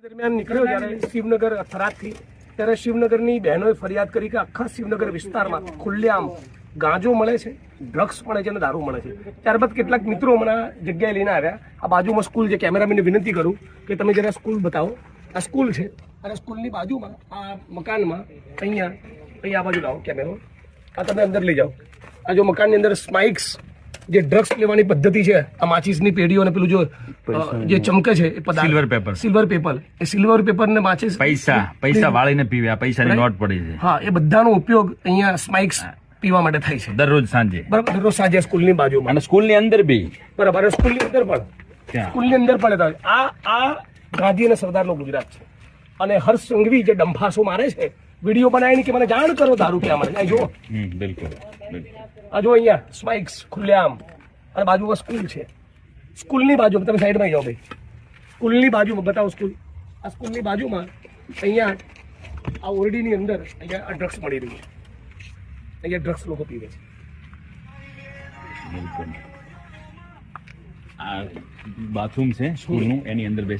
દરમિયાન નીકળ્યો જ્યારે શિવનગર થરાદથી ત્યારે શિવનગરની બહેનોએ ફરિયાદ કરી કે આખા શિવનગર વિસ્તારમાં ખુલ્લેઆમ ગાંજો મળે છે, ડ્રગ્સ મળે છે અને દારૂ મળે છે. ત્યારબાદ કેટલાક મિત્રો મને આ જગ્યાએ લઈને આવ્યા. આ બાજુમાં સ્કૂલ છે. કેમેરામેનને વિનંતી કરું કે તમે જરા સ્કૂલ બતાવો. આ સ્કૂલ છે અને સ્કૂલની બાજુમાં આ મકાનમાં અહીંયા આ બાજુ લાવો કેમેરો. આ તમે અંદર લઈ જાઓ. આ જો મકાનની અંદર સ્માઇક્સ જે ડ્રગ્સ લેવાની પદ્ધતિ છે, આ માચીસની પેઢીઓ અને પેલું જે ચમકે છે એ પદાર્થ સિલ્વર પેપર એ સિલ્વર પેપર ને માચીસ પૈસા વાળીને પીવે, પૈસાની નોટ પડી છે. હા, એ બધાનો ઉપયોગ અહીંયા સ્માઇક્સ પીવા માટે થાય છે દરરોજ સાંજે. બરાબર, દરરોજ સાંજે સ્કૂલની બાજુમાં અને સ્કૂલની અંદર બી બરાબર, સ્કૂલની અંદર પણ આ ગાંધી અને સરદારનો ગુજરાત છે. અને હર્ષ સંઘવી જે ડંફાસો મારે છે, વિડીયો બનાવીને કે મને જાણ કરો દારૂ ક્યાં મળે. જો બિલકુલ આ જો અહીંયા સ્પાઇક્સ ખુલ્લેઆમ અને બાજુમાં સ્કૂલ છે. સ્કૂલની બાજુમાં તમે સાઈડમાં જાઓ ભાઈ. સ્કૂલની બાજુમાં બતાવો સ્કૂલ. આ સ્કૂલની બાજુમાં અહીંયા આ ઓરડીની અંદર અહીંયા આ ડ્રગ્સ મળી રહ્યું છે. અહીંયા ડ્રગ્સ લોકો પીવે છે. આ બાથરૂમ છે સ્કૂલનું, એની અંદર